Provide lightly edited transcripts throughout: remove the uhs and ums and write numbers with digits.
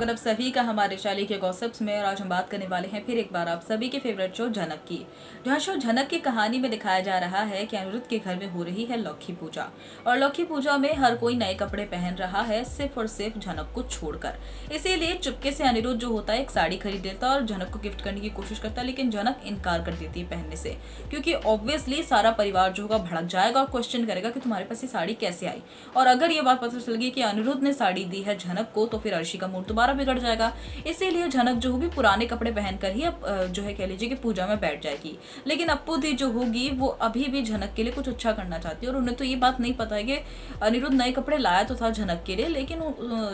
स्वागत आप सभी का हमारे शाली के गॉसिप्स में। और आज हम बात करने वाले हैं फिर एक बार आप सभी के फेवरेट शो झनक की। जहां शो झनक की कहानी में दिखाया जा रहा है कि अनिरुद्ध के घर में हो रही है लौकी पूजा, और लौकी पूजा में हर कोई नए कपड़े पहन रहा है सिर्फ और सिर्फ झनक को छोड़कर। इसीलिए चुपके से अनिरुद्ध जो होता है एक साड़ी खरीद लेता है और झनक को गिफ्ट करने की कोशिश करता है, लेकिन झनक इनकार कर देती है पहनने से, क्योंकि ऑब्वियसली सारा परिवार जो होगा भड़क जाएगा और क्वेश्चन करेगा कि तुम्हारे पास ये साड़ी कैसे आई। और अगर ये बात पता चल गई कि अनिरुद्ध ने साड़ी दी है झनक को, तो फिर अर्शी का मूड दोबारा बिगड़ जाएगा। इसीलिए झनक जो होगी पुराने कपड़े पहनकर ही अब जो है कह लीजिए कि पूजा में बैठ जाएगी। लेकिन अप्पू दी जो होगी वो अभी भी झनक के लिए कुछ अच्छा करना चाहती है, और उन्हें तो ये बात नहीं पता है कि अनिरुद्ध नए कपड़े लाया तो था झनक के लिए, लेकिन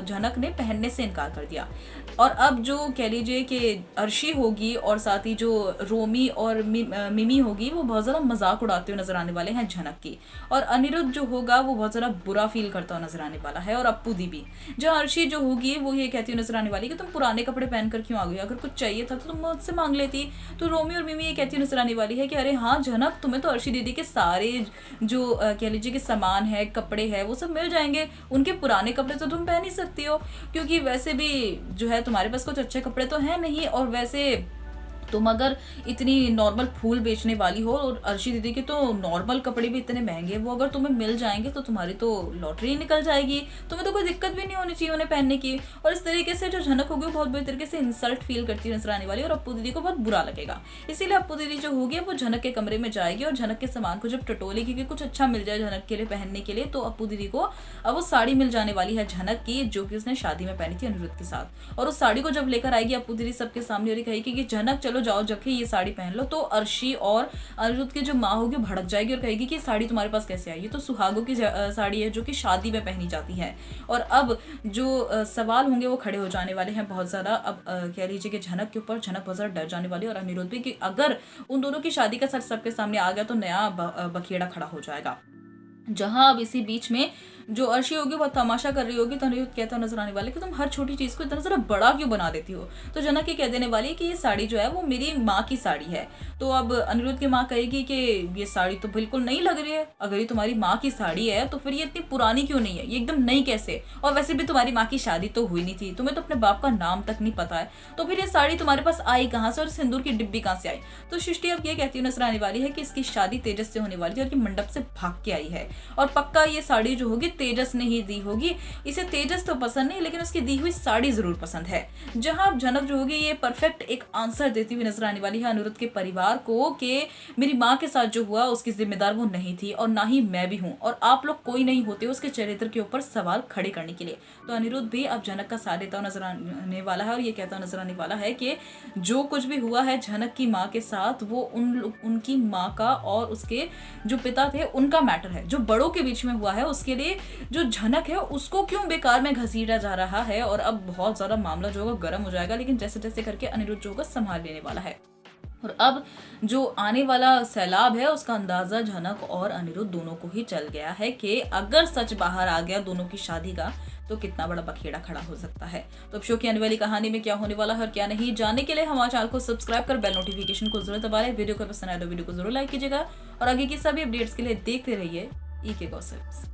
झनक ने पहनने से इनकार कर दिया। और अब जो कह लीजिए कि अर्शी होगी और साथ ही जो रोमी और मिमी होगी वो बहुत ज़्यादा मजाक उड़ाते हुए नजर आने वाले हैं झनक की, और अनिरुद्ध जो होगा वो बहुत ज़्यादा बुरा फील करता हुआ नजर आने वाला है। और अप्पू दी भी, जो अर्शी जो होगी वो ये कहती हुई नजर आने वाली कि तुम पुराने कपड़े पहनकर क्यों आ गई, अगर कुछ चाहिए था तो तुम मुझसे मांग लेती। तो रोमी और मिमी ये कहती हुई नजर आने वाली है कि अरे हाँ झनक, तुम्हें तो अर्शी दीदी के सारे जो कह लीजिए कि सामान है, कपड़े है, वो सब मिल जाएंगे, उनके पुराने कपड़े तो तुम पहन ही सकती हो, क्योंकि वैसे भी जो है तुम्हारे पास कुछ अच्छे कपड़े तो हैं नहीं, और वैसे तुम अगर इतनी नॉर्मल फूल बेचने वाली हो और अर्शी दीदी के तो नॉर्मल कपड़े भी इतने महंगे, वो अगर तुम्हें मिल जाएंगे तो तुम्हारी तो लॉटरी निकल जाएगी, तुम्हें तो कोई दिक्कत भी नहीं होनी चाहिए उन्हें पहनने की। और इस तरीके से जो झनक होगी वो बहुत बुरी तरीके से इंसल्ट फील करती नजर आने वाली, और अप्पू दीदी को बहुत बुरा लगेगा। इसीलिए अप्पू दीदी जो होगी वो झनक के कमरे में जाएगी और झनक के सामान को जब टटोलेगी कि कुछ अच्छा मिल जाए झनक के लिए पहनने के लिए, तो अप्पू दीदी को अब वो साड़ी मिल जाने वाली है झनक की, जो कि उसने शादी में पहनी थी अनिरुद्ध के साथ। और उस साड़ी को जब लेकर आएगी अप्पू दीदी सबके सामने और कहेगी कि झनक चलो जाओ जबकि ये साड़ी पहन लो, तो अर्शी और अनिरुद्ध की जो माँ होगी भड़क जाएगी और कहेगी कि साड़ी तुम्हारे पास कैसे आई, ये तो सुहागों की साड़ी है जो कि शादी में पहनी जाती है। और अब जो सवाल होंगे वो खड़े हो जाने वाले हैं बहुत ज़्यादा। अब कह लीजिए कि झनक के ऊपर झनक बहुत ज़्यादा डर जाने वाली है, और अनिरुद्ध भी, कि अगर उन दोनों की शादी का सच सबके सामने आ गया तो नया बखेड़ा खड़ा हो जाएगा। जहां अब इसी बीच में जो अर्शी होगी वो तमाशा कर रही होगी, तो अनिरुद्ध कहता नजर आने वाला कि तुम हर छोटी चीज़ को इतना ज़रा बड़ा क्यों बना देती हो। तो झनक ये कह देने वाली है कि ये साड़ी जो है वो मेरी माँ की साड़ी है। तो अब अनिरुद्ध की माँ कहेगी कि ये साड़ी तो बिल्कुल नई लग रही है, अगर ये तुम्हारी माँ की साड़ी है तो फिर ये इतनी पुरानी क्यों नहीं है, ये एकदम नई कैसे, और वैसे भी तुम्हारी माँ की शादी तो हुई नहीं थी, तुम्हें तो अपने बाप का नाम तक नहीं पता है, तो फिर ये साड़ी तुम्हारे पास आई कहाँ से और सिंदूर की डिब्बी कहाँ से आई। तो सृष्टि अब ये कहती हुई नजर आने वाली है कि इसकी शादी तेजस से होने वाली थी और कि मंडप से भाग के आई है, और पक्का ये साड़ी जो होगी तेजस ने ही दी होगी। इसे तेजस तो पसंद नहीं, लेकिन उसकी दी हुई साड़ी जरूर पसंद है। जहां झनक जो होगी ये परफेक्ट एक आंसर देती हुई नजर आने वाली है अनिरुद्ध के परिवार को कि मेरी माँ के साथ जो हुआ उसकी जिम्मेदार वो नहीं थी और ना ही मैं भी हूँ, और आप लोग कोई नहीं होते उसके चरित्र के ऊपर सवाल खड़े करने के लिए। तो अनिरुद्ध भी अब झनक का साथ देता नजर आने वाला है, और ये कहता नजर आने वाला है कि जो कुछ भी हुआ है झनक की माँ के साथ वो उनकी माँ का और उसके जो पिता थे उनका मैटर है, जो बड़ों के बीच में हुआ है उसके लिए जो झनक है उसको क्यों बेकार में घसीटा जा रहा है। और अब बहुत ज्यादा मामला जो होगा गर्म हो जाएगा, लेकिन जैसे जैसे करके अनिरुद्ध जो होगा संभाल लेने वाला है। और अब जो आने वाला सैलाब है उसका अंदाजा झनक और अनिरुद्ध दोनों को ही चल गया है कि अगर सच बाहर आ गया दोनों की शादी का तो कितना बड़ा बखेड़ा खड़ा हो सकता है। तो अब शो की आने वाली कहानी में क्या होने वाला है और क्या नहीं, जानने के लिए हमारे चैनल को सब्सक्राइब कर बेल नोटिफिकेशन को जरूर दबा लें। वीडियो को पसंद आए तो वीडियो को जरूर लाइक कीजिएगा, और आगे की सभी अपडेट्स के लिए देखते रहिए ईके गॉसिप्स।